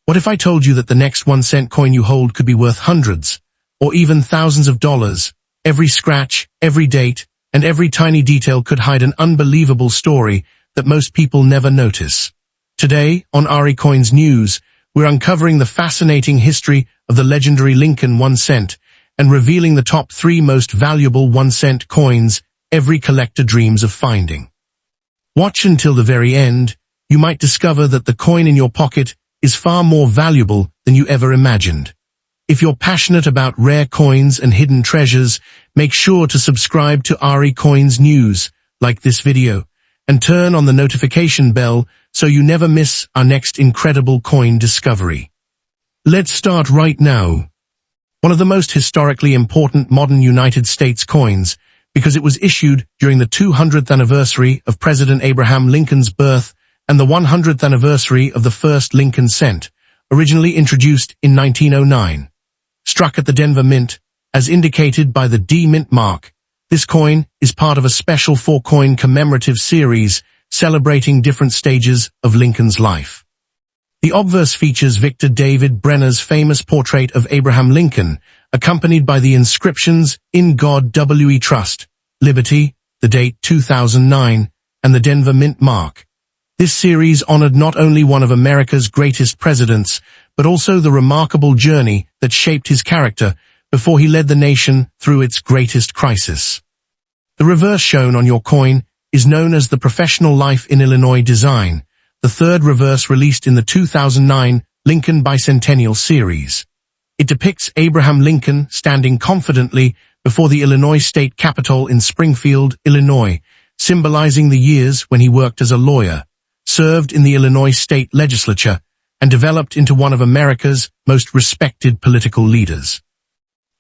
What if I told you that the next 1-cent coin you hold could be worth hundreds, or even thousands of dollars? Every scratch, every date, and every tiny detail could hide an unbelievable story that most people never notice. Today, on RE Coins News, we're uncovering the fascinating history of the legendary Lincoln 1 cent and revealing the top 3 most valuable 1-cent coins every collector dreams of finding. Watch until the very end. You might discover that the coin in your pocket is far more valuable than you ever imagined. If you're passionate about rare coins and hidden treasures, make sure to subscribe to RE Coins News, like this video, and turn on the notification bell so you never miss our next incredible coin discovery. Let's start right now. One of the most historically important modern United States coins, because it was issued during the 200th anniversary of President Abraham Lincoln's birth and the 100th anniversary of the first Lincoln cent, originally introduced in 1909. Struck at the Denver Mint, as indicated by the D Mint mark, this coin is part of a special 4-coin commemorative series celebrating different stages of Lincoln's life. The obverse features Victor David Brenner's famous portrait of Abraham Lincoln, accompanied by the inscriptions "In God We Trust," Liberty, the date 2009, and the Denver Mint mark. This series honored not only one of America's greatest presidents, but also the remarkable journey that shaped his character before he led the nation through its greatest crisis. The reverse shown on your coin is known as the Professional Life in Illinois design, the third reverse released in the 2009 Lincoln Bicentennial series. It depicts Abraham Lincoln standing confidently before the Illinois State Capitol in Springfield, Illinois, symbolizing the years when he worked as a lawyer, served in the Illinois State Legislature, and developed into one of America's most respected political leaders.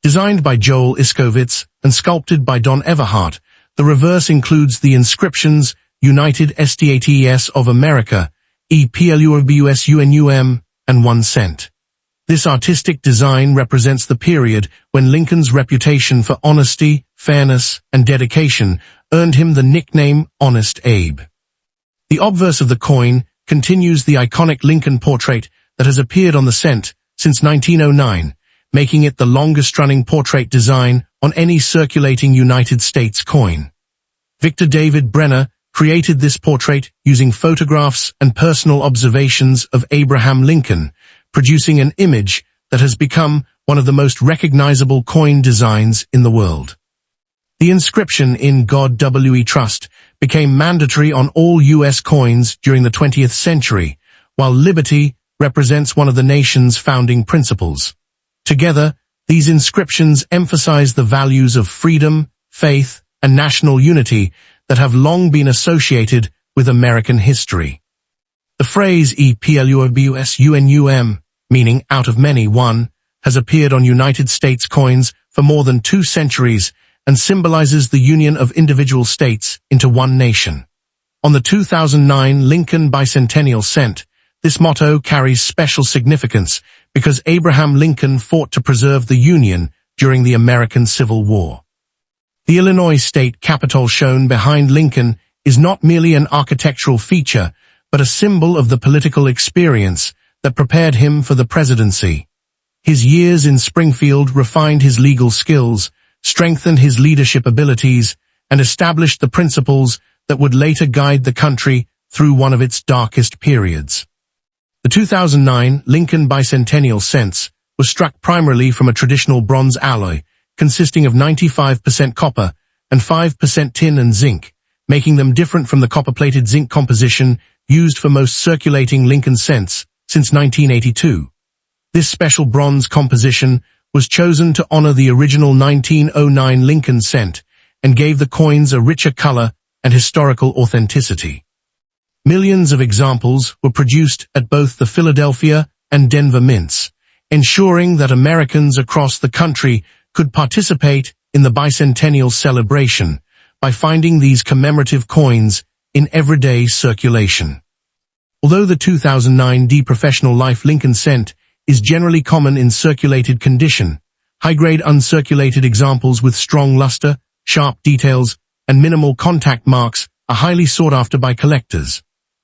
Designed by Joel Iskovitz and sculpted by Don Everhart, the reverse includes the inscriptions United States of America, EPLUBUSUNUM, and 1 cent. This artistic design represents the period when Lincoln's reputation for honesty, fairness, and dedication earned him the nickname Honest Abe. The obverse of the coin continues the iconic Lincoln portrait that has appeared on the cent since 1909, making it the longest-running portrait design on any circulating United States coin. Victor David Brenner created this portrait using photographs and personal observations of Abraham Lincoln, producing an image that has become one of the most recognizable coin designs in the world. The inscription "In God We Trust" became mandatory on all U.S. coins during the 20th century, while liberty represents one of the nation's founding principles. Together, these inscriptions emphasize the values of freedom, faith, and national unity that have long been associated with American history. The phrase EPLUBUSUNUM, meaning out of many, one, has appeared on United States coins for more than 2 centuries and symbolizes the union of individual states into one nation. On the 2009 Lincoln Bicentennial cent, this motto carries special significance because Abraham Lincoln fought to preserve the Union during the American Civil War. The Illinois State Capitol shown behind Lincoln is not merely an architectural feature, but a symbol of the political experience that prepared him for the presidency. His years in Springfield refined his legal skills, strengthened his leadership abilities, and established the principles that would later guide the country through one of its darkest periods. The 2009 Lincoln Bicentennial cents was struck primarily from a traditional bronze alloy, consisting of 95% copper and 5% tin and zinc, making them different from the copper-plated zinc composition used for most circulating Lincoln cents since 1982. This special bronze composition was chosen to honor the original 1909 Lincoln cent and gave the coins a richer color and historical authenticity. Millions of examples were produced at both the Philadelphia and Denver mints, ensuring that Americans across the country could participate in the bicentennial celebration by finding these commemorative coins in everyday circulation. Although the 2009 D Professional Life Lincoln cent is generally common in circulated condition, high-grade uncirculated examples with strong luster, sharp details, and minimal contact marks are highly sought after by collectors.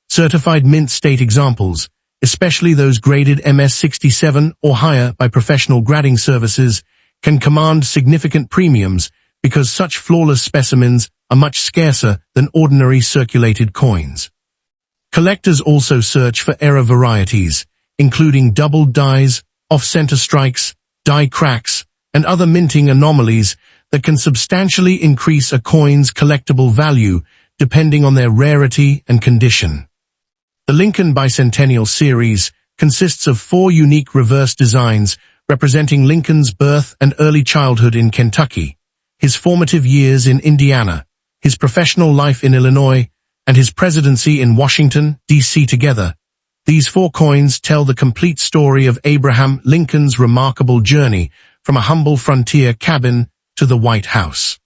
Certified mint state examples, especially those graded MS-67 or higher by professional grading services, can command significant premiums because such flawless specimens are much scarcer than ordinary circulated coins. Collectors also search for error varieties, including doubled dies, off-center strikes, die cracks, and other minting anomalies that can substantially increase a coin's collectible value depending on their rarity and condition. The Lincoln Bicentennial series consists of 4 unique reverse designs representing Lincoln's birth and early childhood in Kentucky, his formative years in Indiana, his professional life in Illinois, and his presidency in Washington, D.C. Together, these 4 coins tell the complete story of Abraham Lincoln's remarkable journey from a humble frontier cabin to the White House.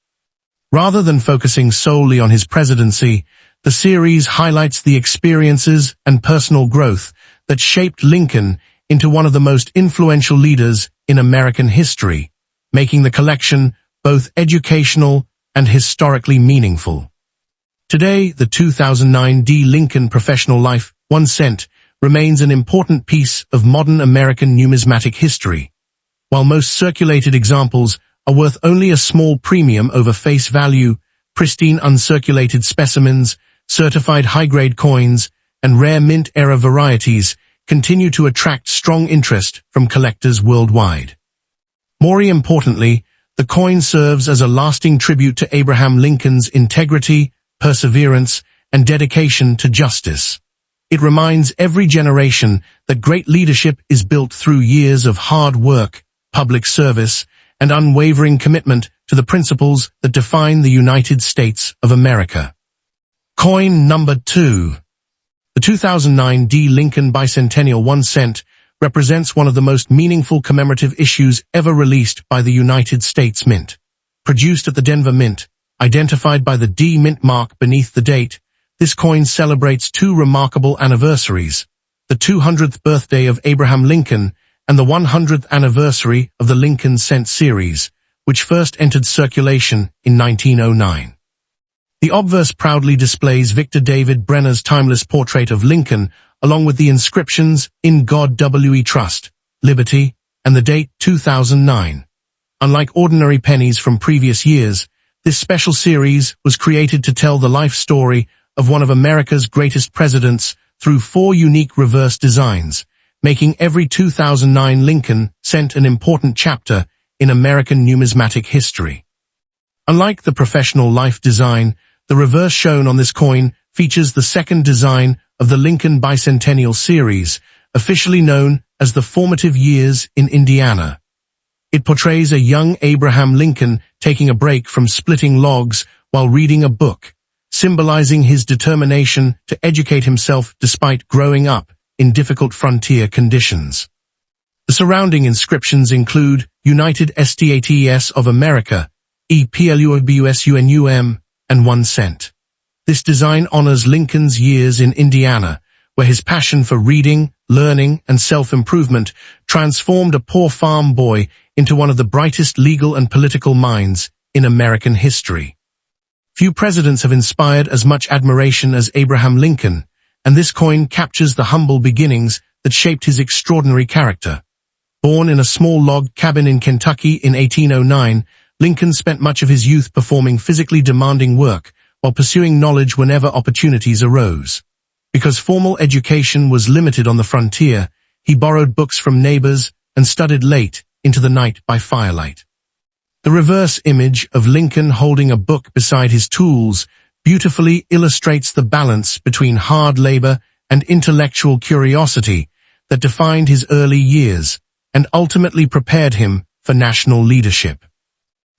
Rather than focusing solely on his presidency, the series highlights the experiences and personal growth that shaped Lincoln into one of the most influential leaders in American history, making the collection both educational and historically meaningful. Today, the 2009 D. Lincoln Professional Life 1 cent remains an important piece of modern American numismatic history. While most circulated examples are worth only a small premium over face value, pristine uncirculated specimens, certified high-grade coins, and rare mint era varieties continue to attract strong interest from collectors worldwide. More importantly, the coin serves as a lasting tribute to Abraham Lincoln's integrity, perseverance, and dedication to justice. It reminds every generation that great leadership is built through years of hard work, public service, and unwavering commitment to the principles that define the United States of America. Coin number 2. The 2009 D. Lincoln Bicentennial 1 cent represents one of the most meaningful commemorative issues ever released by the United States Mint. Produced at the Denver Mint, identified by the D Mint mark beneath the date, this coin celebrates 2 remarkable anniversaries, the 200th birthday of Abraham Lincoln and the 100th anniversary of the Lincoln Cent series, which first entered circulation in 1909. The obverse proudly displays Victor David Brenner's timeless portrait of Lincoln, along with the inscriptions, "In God We Trust," "Liberty," and the date 2009. Unlike ordinary pennies from previous years, this special series was created to tell the life story of one of America's greatest presidents through 4 unique reverse designs, making every 2009 Lincoln Cent an important chapter in American numismatic history. Unlike the professional life design, the reverse shown on this coin features the second design of the Lincoln Bicentennial series, officially known as the Formative Years in Indiana. It portrays a young Abraham Lincoln taking a break from splitting logs while reading a book, symbolizing his determination to educate himself despite growing up in difficult frontier conditions. The surrounding inscriptions include United States of America, EPLUBUSUNUM, and 1 cent. This design honors Lincoln's years in Indiana, where his passion for reading, learning, and self-improvement transformed a poor farm boy into one of the brightest legal and political minds in American history. Few presidents have inspired as much admiration as Abraham Lincoln, and this coin captures the humble beginnings that shaped his extraordinary character. Born in a small log cabin in Kentucky in 1809, Lincoln spent much of his youth performing physically demanding work while pursuing knowledge whenever opportunities arose. Because formal education was limited on the frontier, he borrowed books from neighbors and studied late into the night by firelight. The reverse image of Lincoln holding a book beside his tools beautifully illustrates the balance between hard labor and intellectual curiosity that defined his early years and ultimately prepared him for national leadership.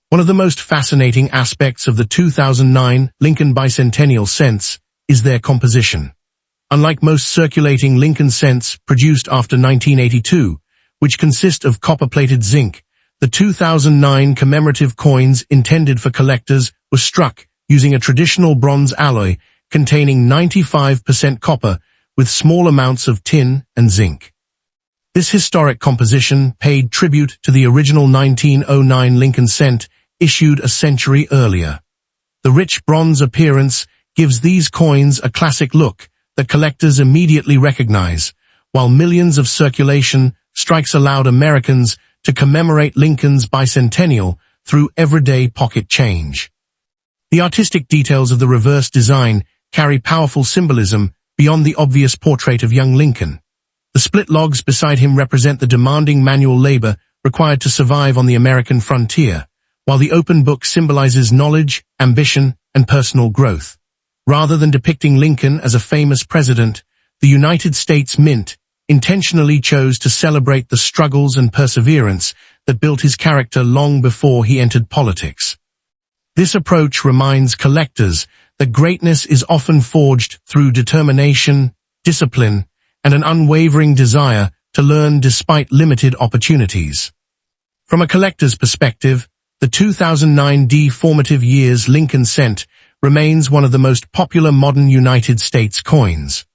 One of the most fascinating aspects of the 2009 Lincoln Bicentennial cents is their composition. Unlike most circulating Lincoln cents produced after 1982, which consist of copper-plated zinc, the 2009 commemorative coins intended for collectors were struck using a traditional bronze alloy containing 95% copper with small amounts of tin and zinc. This historic composition paid tribute to the original 1909 Lincoln cent issued a century earlier. The rich bronze appearance gives these coins a classic look that collectors immediately recognize, while millions of circulation strikes allowed Americans to commemorate Lincoln's bicentennial through everyday pocket change. The artistic details of the reverse design carry powerful symbolism beyond the obvious portrait of young Lincoln. The split logs beside him represent the demanding manual labor required to survive on the American frontier, while the open book symbolizes knowledge, ambition, and personal growth. Rather than depicting Lincoln as a famous president, the United States Mint intentionally chose to celebrate the struggles and perseverance that built his character long before he entered politics. This approach reminds collectors that greatness is often forged through determination, discipline, and an unwavering desire to learn despite limited opportunities. From a collector's perspective, the 2009 formative years Lincoln cent remains one of the most popular modern United States coins.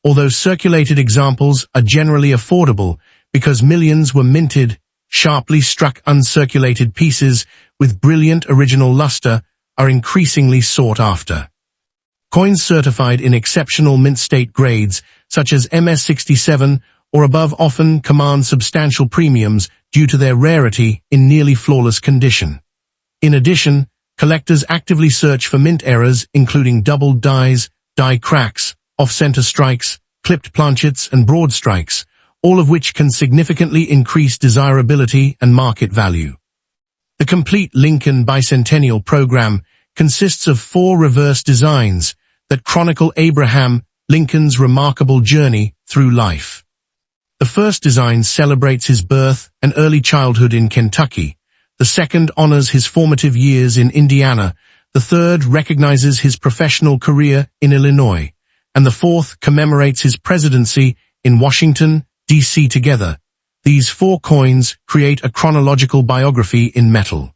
Although circulated examples are generally affordable because millions were minted, sharply struck uncirculated pieces with brilliant original luster are increasingly sought after. Coins certified in exceptional mint state grades, such as MS-67 or above, often command substantial premiums due to their rarity in nearly flawless condition. In addition, collectors actively search for mint errors, including doubled dies, die cracks, off-center strikes, clipped planchets, and broad strikes, all of which can significantly increase desirability and market value. The complete Lincoln Bicentennial program consists of 4 reverse designs that chronicle Abraham Lincoln's remarkable journey through life. The first design celebrates his birth and early childhood in Kentucky. The second honors his formative years in Indiana. The third recognizes his professional career in Illinois. And the fourth commemorates his presidency in Washington, D.C. Together, these 4 coins create a chronological biography in metal,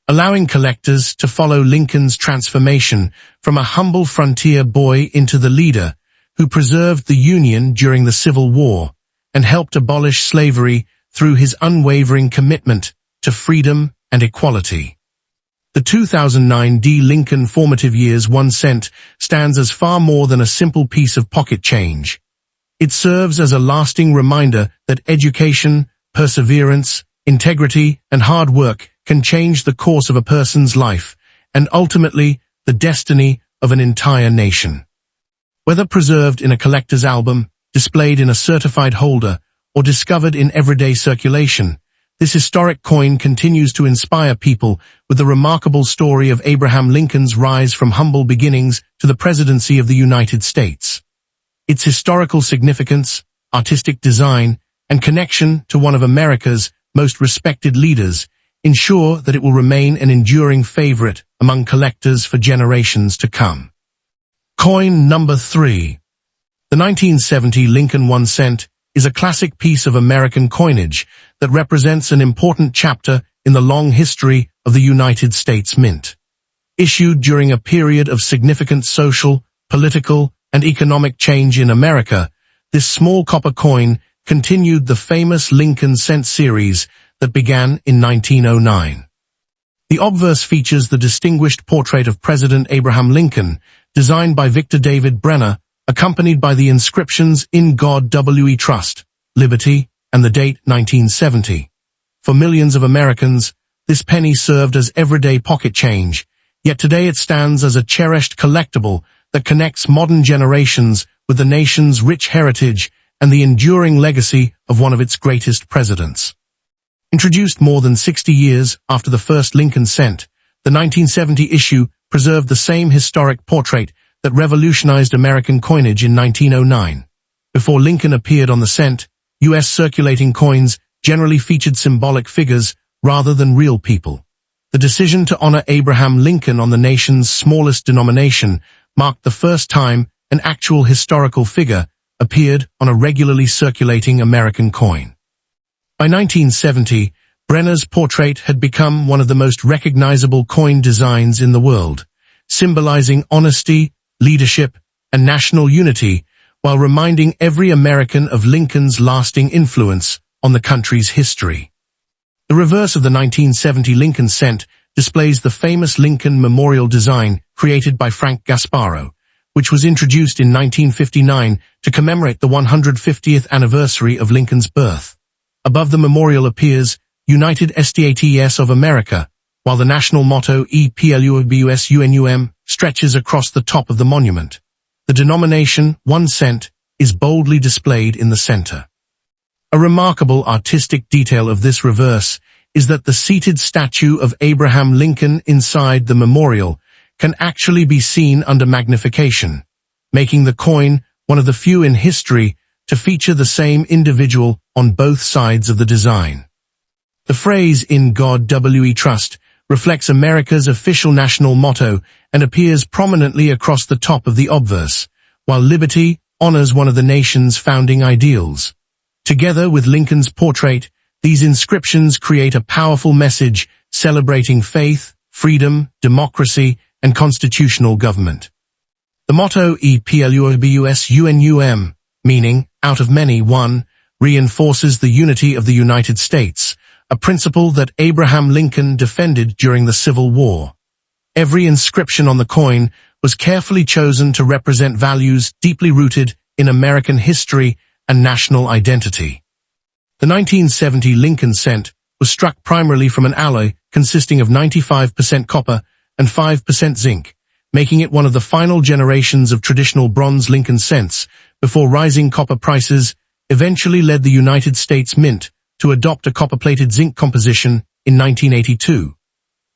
allowing collectors to follow Lincoln's transformation from a humble frontier boy into the leader who preserved the Union during the Civil War and helped abolish slavery through his unwavering commitment to freedom and equality. The 2009 Lincoln formative years 1 cent stands as far more than a simple piece of pocket change. It serves as a lasting reminder that education, perseverance, integrity, and hard work can change the course of a person's life and ultimately the destiny of an entire nation. Whether preserved in a collector's album, displayed in a certified holder, or discovered in everyday circulation, this historic coin continues to inspire people with the remarkable story of Abraham Lincoln's rise from humble beginnings to the presidency of the United States. Its historical significance, artistic design, and connection to one of America's most respected leaders ensure that it will remain an enduring favorite among collectors for generations to come. Coin number 3. The 1970 Lincoln 1 cent is a classic piece of American coinage that represents an important chapter in the long history of the United States Mint. Issued during a period of significant social, political, and economic change in America, this small copper coin continued the famous Lincoln cent series that began in 1909. The obverse features the distinguished portrait of President Abraham Lincoln, designed by Victor David Brenner, accompanied by the inscriptions "In God We Trust," "Liberty," and the date 1970. For millions of Americans, this penny served as everyday pocket change, yet today it stands as a cherished collectible that connects modern generations with the nation's rich heritage and the enduring legacy of one of its greatest presidents. Introduced more than 60 years after the first Lincoln cent, the 1970 issue preserved the same historic portrait that revolutionized American coinage in 1909. Before Lincoln appeared on the cent, U.S. circulating coins generally featured symbolic figures rather than real people. The decision to honor Abraham Lincoln on the nation's smallest denomination marked the first time an actual historical figure appeared on a regularly circulating American coin. By 1970, Brenner's portrait had become one of the most recognizable coin designs in the world, symbolizing honesty, leadership, and national unity, while reminding every American of Lincoln's lasting influence on the country's history. The reverse of the 1970 Lincoln cent displays the famous Lincoln Memorial design created by Frank Gasparo, which was introduced in 1959 to commemorate the 150th anniversary of Lincoln's birth. Above the memorial appears United States of America, while the national motto EPLUBUSUNUM stretches across the top of the monument. The denomination, 1 cent, is boldly displayed in the center. A remarkable artistic detail of this reverse is that the seated statue of Abraham Lincoln inside the memorial can actually be seen under magnification, making the coin one of the few in history to feature the same individual on both sides of the design. The phrase "In God We Trust" reflects America's official national motto and appears prominently across the top of the obverse, while liberty honors one of the nation's founding ideals. Together with Lincoln's portrait, these inscriptions create a powerful message celebrating faith, freedom, democracy, and constitutional government. The motto EPLUBUSUNUM, meaning, out of many, one, reinforces the unity of the United States, a principle that Abraham Lincoln defended during the Civil War. Every inscription on the coin was carefully chosen to represent values deeply rooted in American history and national identity. The 1970 Lincoln cent was struck primarily from an alloy consisting of 95% copper and 5% zinc, making it one of the final generations of traditional bronze Lincoln cents before rising copper prices eventually led the United States Mint to adopt a copper-plated zinc composition in 1982.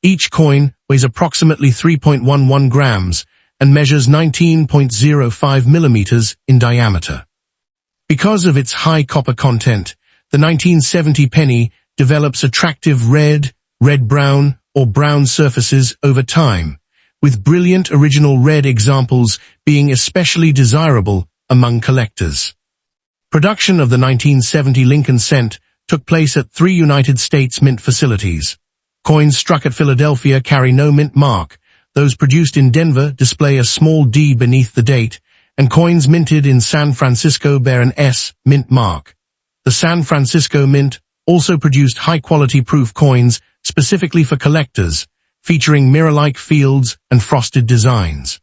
Each coin weighs approximately 3.11 grams and measures 19.05 millimeters in diameter. Because of its high copper content, the 1970 penny develops attractive red, red-brown, or brown surfaces over time, with brilliant original red examples being especially desirable among collectors. Production of the 1970 Lincoln cent took place at 3 United States Mint facilities. Coins struck at Philadelphia carry no mint mark. Those produced in Denver display a small D beneath the date, and coins minted in San Francisco bear an S mint mark. The San Francisco Mint also produced high-quality proof coins specifically for collectors, featuring mirror-like fields and frosted designs.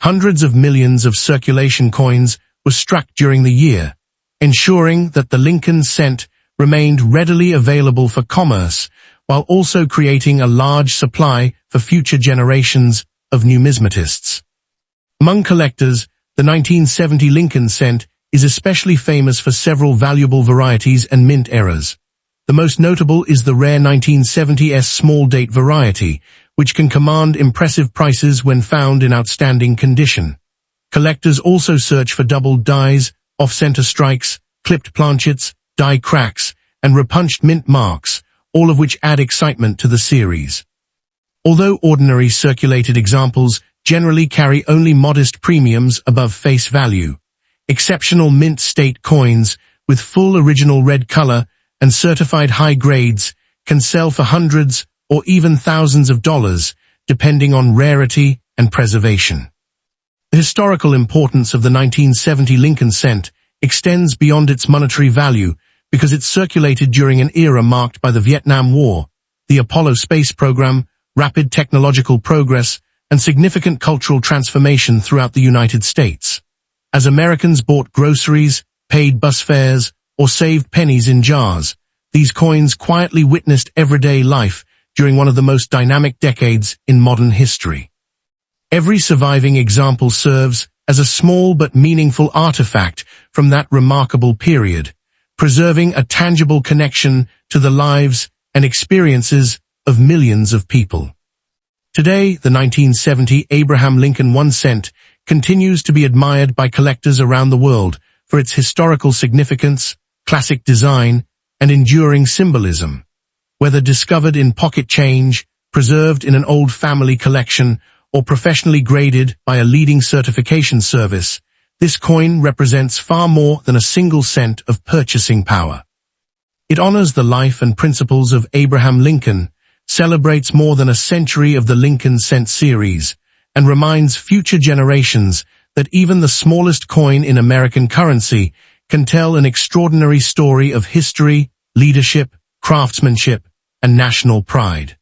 Hundreds of millions of circulation coins were struck during the year, ensuring that the Lincoln cent remained readily available for commerce, while also creating a large supply for future generations of numismatists. Among collectors, the 1970 Lincoln cent is especially famous for several valuable varieties and mint eras. The most notable is the rare 1970s small date variety, which can command impressive prices when found in outstanding condition. Collectors also search for doubled dies, off-center strikes, clipped planchets, die cracks, and repunched mint marks, all of which add excitement to the series. Although ordinary circulated examples generally carry only modest premiums above face value, exceptional mint state coins with full original red color and certified high grades can sell for hundreds or even thousands of dollars, depending on rarity and preservation. The historical importance of the 1970 Lincoln cent extends beyond its monetary value because it circulated during an era marked by the Vietnam War, the Apollo space program, rapid technological progress, and significant cultural transformation throughout the United States. As Americans bought groceries, paid bus fares, or saved pennies in jars, these coins quietly witnessed everyday life during one of the most dynamic decades in modern history. Every surviving example serves as a small but meaningful artifact from that remarkable period, preserving a tangible connection to the lives and experiences of millions of people. Today, the 1970 Abraham Lincoln 1 cent continues to be admired by collectors around the world for its historical significance, classic design, and enduring symbolism. Whether discovered in pocket change, preserved in an old family collection, or professionally graded by a leading certification service, this coin represents far more than a single cent of purchasing power. It honors the life and principles of Abraham Lincoln, celebrates more than a century of the Lincoln cent series, and reminds future generations that even the smallest coin in American currency can tell an extraordinary story of history, leadership, craftsmanship, and national pride.